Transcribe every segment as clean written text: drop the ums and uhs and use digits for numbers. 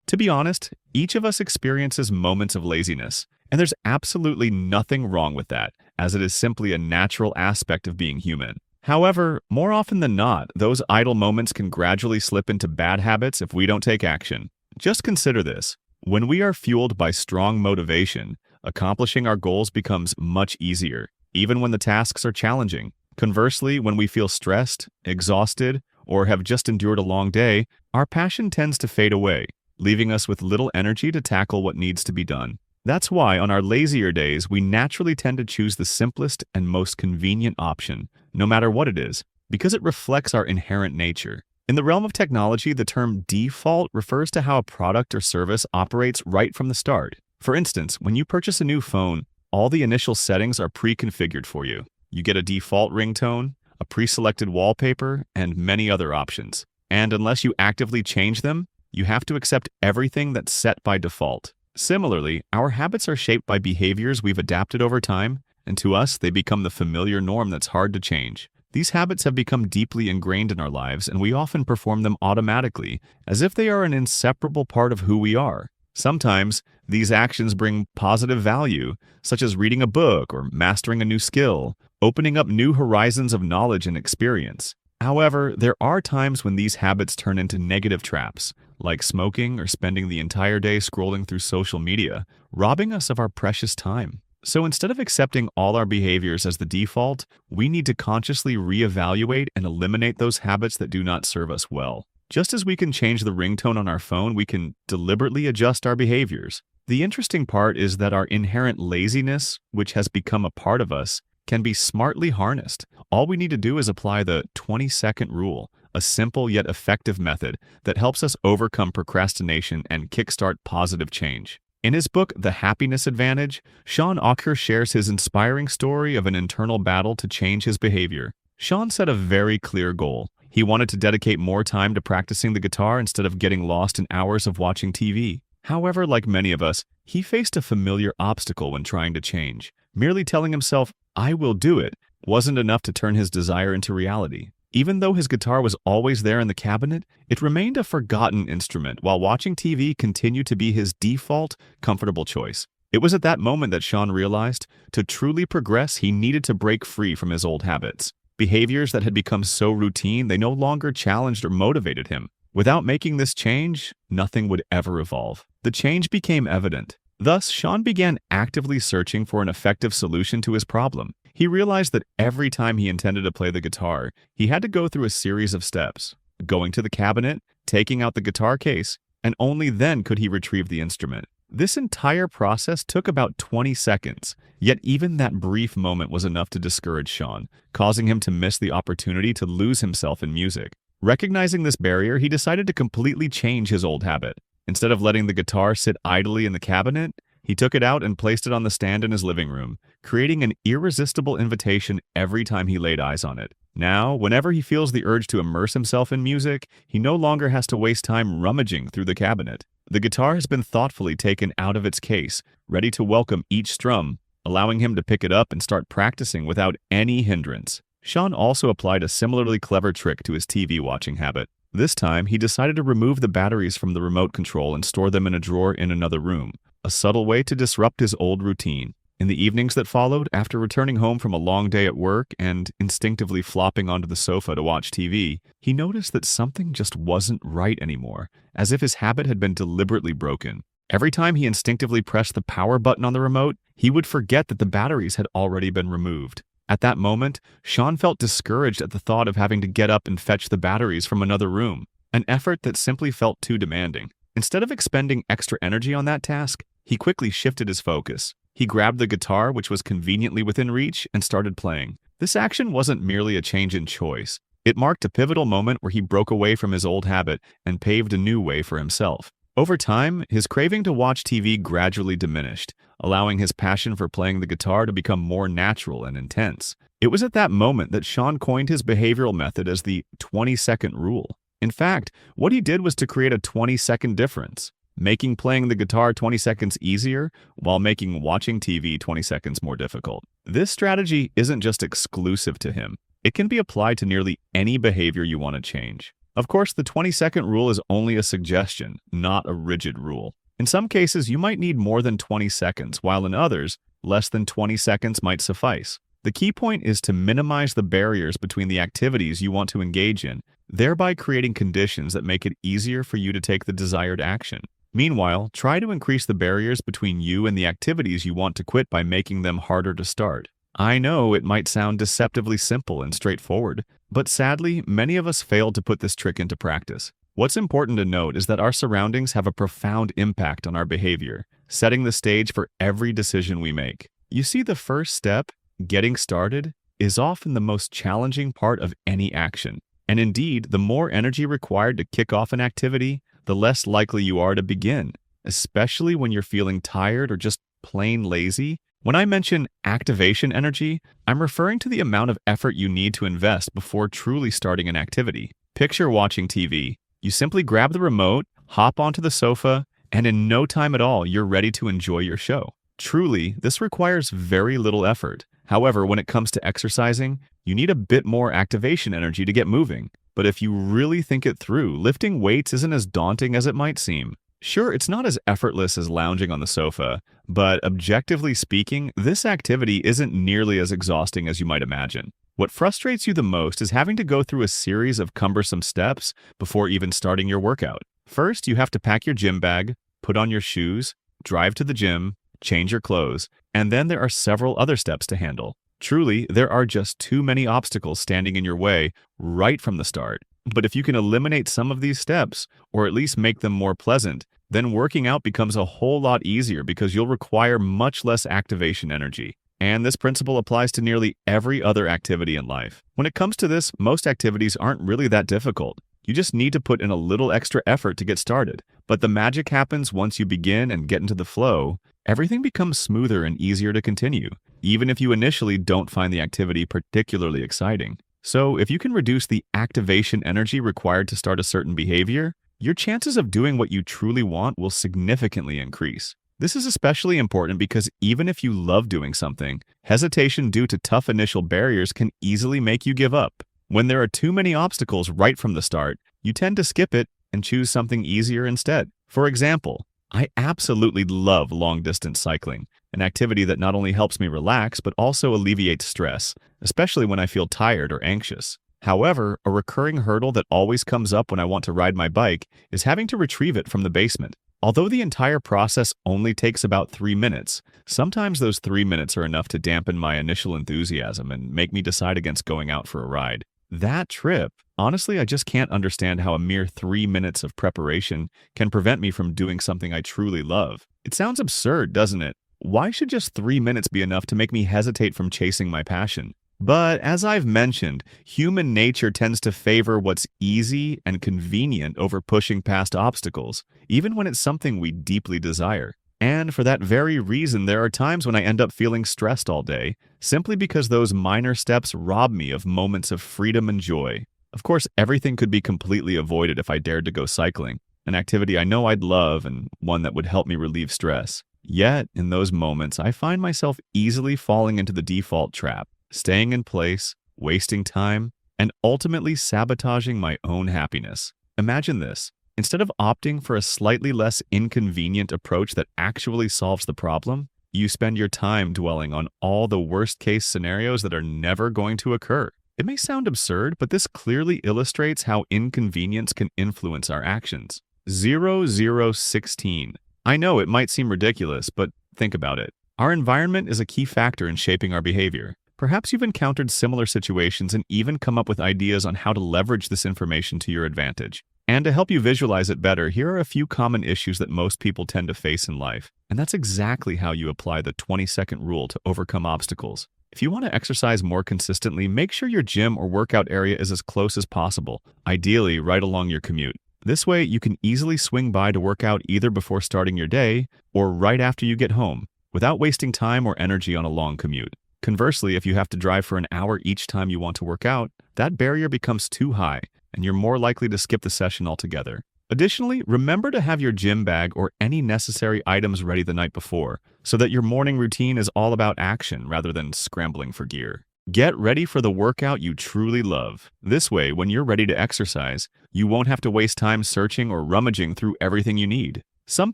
To be honest, each of us experiences moments of laziness, and there's absolutely nothing wrong with that, as it is simply a natural aspect of being human. However, more often than not, those idle moments can gradually slip into bad habits if we don't take action. Just consider this. When we are fueled by strong motivation, accomplishing our goals becomes much easier, even when the tasks are challenging. Conversely, when we feel stressed, exhausted, or have just endured a long day, our passion tends to fade away, leaving us with little energy to tackle what needs to be done. That's why on our lazier days, we naturally tend to choose the simplest and most convenient option, no matter what it is, because it reflects our inherent nature. In the realm of technology, the term default refers to how a product or service operates right from the start. For instance, when you purchase a new phone, all the initial settings are pre-configured for you. You get a default ringtone, a pre-selected wallpaper, and many other options. And unless you actively change them, you have to accept everything that's set by default. Similarly, our habits are shaped by behaviors we've adapted over time, and to us, they become the familiar norm that's hard to change. These habits have become deeply ingrained in our lives, and we often perform them automatically, as if they are an inseparable part of who we are. Sometimes, these actions bring positive value, such as reading a book or mastering a new skill, opening up new horizons of knowledge and experience. However, there are times when these habits turn into negative traps, like smoking or spending the entire day scrolling through social media, robbing us of our precious time. So instead of accepting all our behaviors as the default, we need to consciously reevaluate and eliminate those habits that do not serve us well. Just as we can change the ringtone on our phone, we can deliberately adjust our behaviors. The interesting part is that our inherent laziness, which has become a part of us, can be smartly harnessed. All we need to do is apply the 20-second rule, a simple yet effective method that helps us overcome procrastination and kickstart positive change. In his book, The Happiness Advantage, Sean Auker shares his inspiring story of an internal battle to change his behavior. Sean set a very clear goal. He wanted to dedicate more time to practicing the guitar instead of getting lost in hours of watching TV. However, like many of us, he faced a familiar obstacle when trying to change. Merely telling himself, "I will do it," wasn't enough to turn his desire into reality. Even though his guitar was always there in the cabinet, it remained a forgotten instrument, while watching TV continued to be his default, comfortable choice. It was at that moment that Sean realized, to truly progress, he needed to break free from his old habits. Behaviors that had become so routine, they no longer challenged or motivated him. Without making this change, nothing would ever evolve. The change became evident. Thus, Sean began actively searching for an effective solution to his problem. He realized that every time he intended to play the guitar, he had to go through a series of steps: going to the cabinet, taking out the guitar case, and only then could he retrieve the instrument. This entire process took about 20 seconds, yet even that brief moment was enough to discourage Sean, causing him to miss the opportunity to lose himself in music. Recognizing this barrier, he decided to completely change his old habit. Instead of letting the guitar sit idly in the cabinet, he took it out and placed it on the stand in his living room, creating an irresistible invitation every time he laid eyes on it. Now, whenever he feels the urge to immerse himself in music, he no longer has to waste time rummaging through the cabinet. The guitar has been thoughtfully taken out of its case, ready to welcome each strum, allowing him to pick it up and start practicing without any hindrance. Sean also applied a similarly clever trick to his TV watching habit. This time, he decided to remove the batteries from the remote control and store them in a drawer in another room, a subtle way to disrupt his old routine. In the evenings that followed, after returning home from a long day at work and instinctively flopping onto the sofa to watch TV, he noticed that something just wasn't right anymore, as if his habit had been deliberately broken. Every time he instinctively pressed the power button on the remote, he would forget that the batteries had already been removed. At that moment, Sean felt discouraged at the thought of having to get up and fetch the batteries from another room, an effort that simply felt too demanding. Instead of expending extra energy on that task, he quickly shifted his focus. He grabbed the guitar, which was conveniently within reach, and started playing. This action wasn't merely a change in choice. It marked a pivotal moment where he broke away from his old habit and paved a new way for himself. Over time, his craving to watch TV gradually diminished, allowing his passion for playing the guitar to become more natural and intense. It was at that moment that Sean coined his behavioral method as the 20-second rule. In fact, what he did was to create a 20-second difference, making playing the guitar 20 seconds easier while making watching TV 20 seconds more difficult. This strategy isn't just exclusive to him. It can be applied to nearly any behavior you want to change. Of course, the 20-second rule is only a suggestion, not a rigid rule. In some cases, you might need more than 20 seconds, while in others, less than 20 seconds might suffice. The key point is to minimize the barriers between the activities you want to engage in, thereby creating conditions that make it easier for you to take the desired action. Meanwhile, try to increase the barriers between you and the activities you want to quit by making them harder to start. I know it might sound deceptively simple and straightforward, but sadly, many of us fail to put this trick into practice. What's important to note is that our surroundings have a profound impact on our behavior, setting the stage for every decision we make. You see, the first step, getting started, is often the most challenging part of any action. And indeed, the more energy required to kick off an activity, the less likely you are to begin, especially when you're feeling tired or just plain lazy. When I mention activation energy, I'm referring to the amount of effort you need to invest before truly starting an activity. Picture watching TV. You simply grab the remote, hop onto the sofa, and in no time at all, you're ready to enjoy your show. Truly, this requires very little effort. However, when it comes to exercising, you need a bit more activation energy to get moving. But if you really think it through, lifting weights isn't as daunting as it might seem. Sure, it's not as effortless as lounging on the sofa, but objectively speaking, this activity isn't nearly as exhausting as you might imagine. What frustrates you the most is having to go through a series of cumbersome steps before even starting your workout. First, you have to pack your gym bag, put on your shoes, drive to the gym, change your clothes, and then there are several other steps to handle. Truly, there are just too many obstacles standing in your way right from the start. But if you can eliminate some of these steps, or at least make them more pleasant, then working out becomes a whole lot easier because you'll require much less activation energy. And this principle applies to nearly every other activity in life. When it comes to this, most activities aren't really that difficult. You just need to put in a little extra effort to get started. But the magic happens once you begin and get into the flow. Everything becomes smoother and easier to continue, even if you initially don't find the activity particularly exciting. So, if you can reduce the activation energy required to start a certain behavior, your chances of doing what you truly want will significantly increase. This is especially important because even if you love doing something, hesitation due to tough initial barriers can easily make you give up. When there are too many obstacles right from the start, you tend to skip it and choose something easier instead. For example, I absolutely love long-distance cycling, an activity that not only helps me relax but also alleviates stress, especially when I feel tired or anxious. However, a recurring hurdle that always comes up when I want to ride my bike is having to retrieve it from the basement. Although the entire process only takes about 3 minutes, sometimes those 3 minutes are enough to dampen my initial enthusiasm and make me decide against going out for a ride. That trip, honestly, I just can't understand how a mere 3 minutes of preparation can prevent me from doing something I truly love. It sounds absurd, doesn't it? Why should just 3 minutes be enough to make me hesitate from chasing my passion? But as I've mentioned, human nature tends to favor what's easy and convenient over pushing past obstacles, even when it's something we deeply desire. And for that very reason, there are times when I end up feeling stressed all day, simply because those minor steps rob me of moments of freedom and joy. Of course, everything could be completely avoided if I dared to go cycling, an activity I know I'd love and one that would help me relieve stress. Yet, in those moments, I find myself easily falling into the default trap, staying in place, wasting time, and ultimately sabotaging my own happiness. Imagine this. Instead of opting for a slightly less inconvenient approach that actually solves the problem, you spend your time dwelling on all the worst-case scenarios that are never going to occur. It may sound absurd, but this clearly illustrates how inconvenience can influence our actions. 0016. I know it might seem ridiculous, but think about it. Our environment is a key factor in shaping our behavior. Perhaps you've encountered similar situations and even come up with ideas on how to leverage this information to your advantage. And to help you visualize it better, here are a few common issues that most people tend to face in life. And that's exactly how you apply the 20-second rule to overcome obstacles. If you want to exercise more consistently, make sure your gym or workout area is as close as possible, ideally right along your commute. This way, you can easily swing by to work out either before starting your day or right after you get home, without wasting time or energy on a long commute. Conversely, if you have to drive for an hour each time you want to work out, that barrier becomes too high, and you're more likely to skip the session altogether. Additionally, remember to have your gym bag or any necessary items ready the night before, so that your morning routine is all about action rather than scrambling for gear. Get ready for the workout you truly love. This way, when you're ready to exercise, you won't have to waste time searching or rummaging through everything you need. Some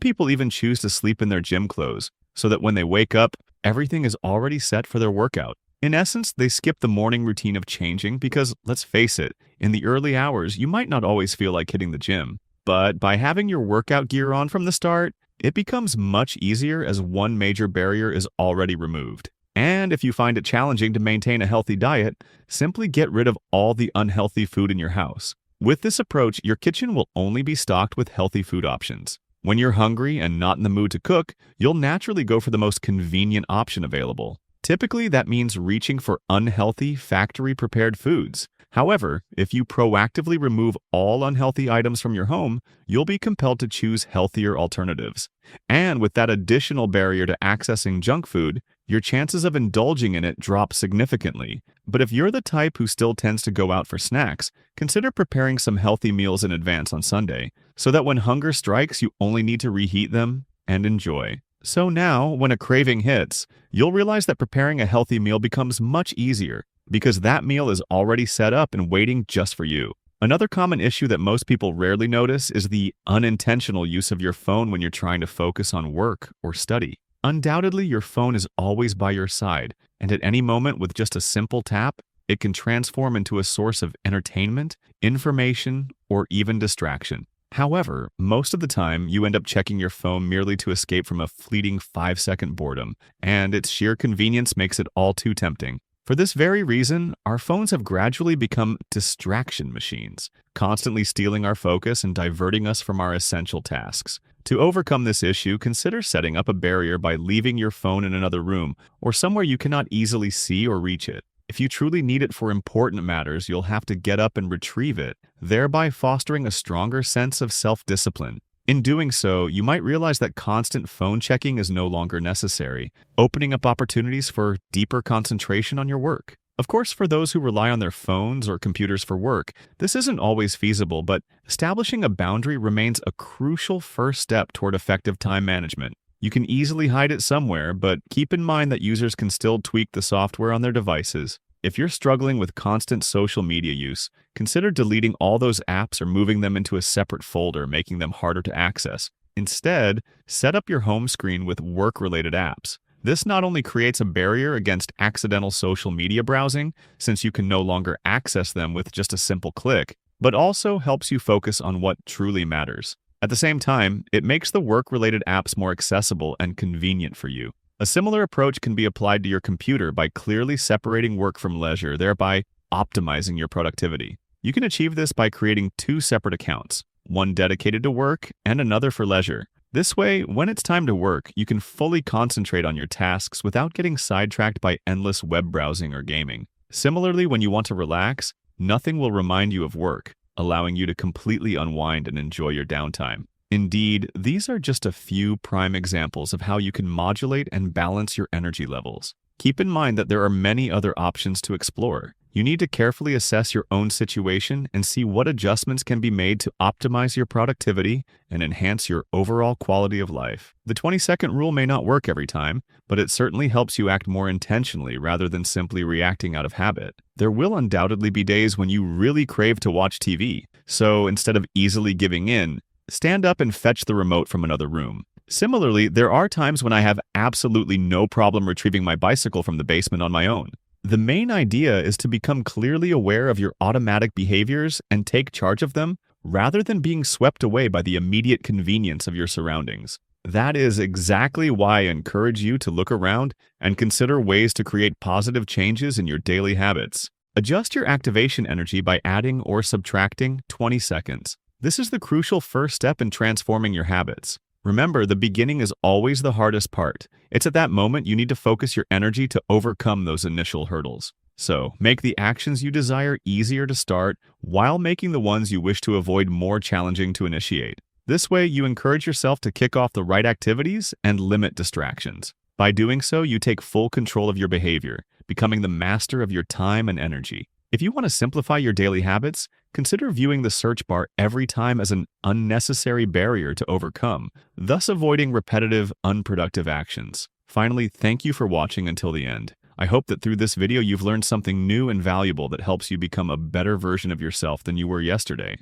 people even choose to sleep in their gym clothes, so that when they wake up, everything is already set for their workout. In essence, they skip the morning routine of changing because, let's face it, in the early hours, you might not always feel like hitting the gym. But by having your workout gear on from the start, it becomes much easier as one major barrier is already removed. And if you find it challenging to maintain a healthy diet, simply get rid of all the unhealthy food in your house. With this approach, your kitchen will only be stocked with healthy food options. When you're hungry and not in the mood to cook, you'll naturally go for the most convenient option available. Typically, that means reaching for unhealthy, factory-prepared foods. However, if you proactively remove all unhealthy items from your home, you'll be compelled to choose healthier alternatives. And with that additional barrier to accessing junk food, your chances of indulging in it drop significantly. But if you're the type who still tends to go out for snacks, consider preparing some healthy meals in advance on Sunday, so that when hunger strikes, you only need to reheat them and enjoy. So now, when a craving hits, you'll realize that preparing a healthy meal becomes much easier, because that meal is already set up and waiting just for you. Another common issue that most people rarely notice is the unintentional use of your phone when you're trying to focus on work or study. Undoubtedly, your phone is always by your side, and at any moment with just a simple tap, it can transform into a source of entertainment, information, or even distraction. However, most of the time, you end up checking your phone merely to escape from a fleeting 5-second boredom, and its sheer convenience makes it all too tempting. For this very reason, our phones have gradually become distraction machines, constantly stealing our focus and diverting us from our essential tasks. To overcome this issue, consider setting up a barrier by leaving your phone in another room or somewhere you cannot easily see or reach it. If you truly need it for important matters, you'll have to get up and retrieve it, thereby fostering a stronger sense of self-discipline. In doing so, you might realize that constant phone checking is no longer necessary, opening up opportunities for deeper concentration on your work. Of course, for those who rely on their phones or computers for work, this isn't always feasible, but establishing a boundary remains a crucial first step toward effective time management. You can easily hide it somewhere, but keep in mind that users can still tweak the software on their devices. If you're struggling with constant social media use, consider deleting all those apps or moving them into a separate folder, making them harder to access. Instead, set up your home screen with work-related apps. This not only creates a barrier against accidental social media browsing, since you can no longer access them with just a simple click, but also helps you focus on what truly matters. At the same time, it makes the work-related apps more accessible and convenient for you. A similar approach can be applied to your computer by clearly separating work from leisure, thereby optimizing your productivity. You can achieve this by creating 2 separate accounts, one dedicated to work and another for leisure. This way, when it's time to work, you can fully concentrate on your tasks without getting sidetracked by endless web browsing or gaming. Similarly, when you want to relax, nothing will remind you of work, allowing you to completely unwind and enjoy your downtime. Indeed, these are just a few prime examples of how you can modulate and balance your energy levels. Keep in mind that there are many other options to explore. You need to carefully assess your own situation and see what adjustments can be made to optimize your productivity and enhance your overall quality of life. The 20-second rule may not work every time, but it certainly helps you act more intentionally rather than simply reacting out of habit. There will undoubtedly be days when you really crave to watch TV, so instead of easily giving in, stand up and fetch the remote from another room. Similarly, there are times when I have absolutely no problem retrieving my bicycle from the basement on my own. The main idea is to become clearly aware of your automatic behaviors and take charge of them, rather than being swept away by the immediate convenience of your surroundings. That is exactly why I encourage you to look around and consider ways to create positive changes in your daily habits. Adjust your activation energy by adding or subtracting 20 seconds. This is the crucial first step in transforming your habits. Remember, the beginning is always the hardest part. It's at that moment you need to focus your energy to overcome those initial hurdles. So, make the actions you desire easier to start while making the ones you wish to avoid more challenging to initiate. This way, you encourage yourself to kick off the right activities and limit distractions. By doing so, you take full control of your behavior, becoming the master of your time and energy. If you want to simplify your daily habits, consider viewing the search bar every time as an unnecessary barrier to overcome, thus avoiding repetitive, unproductive actions. Finally, thank you for watching until the end. I hope that through this video you've learned something new and valuable that helps you become a better version of yourself than you were yesterday.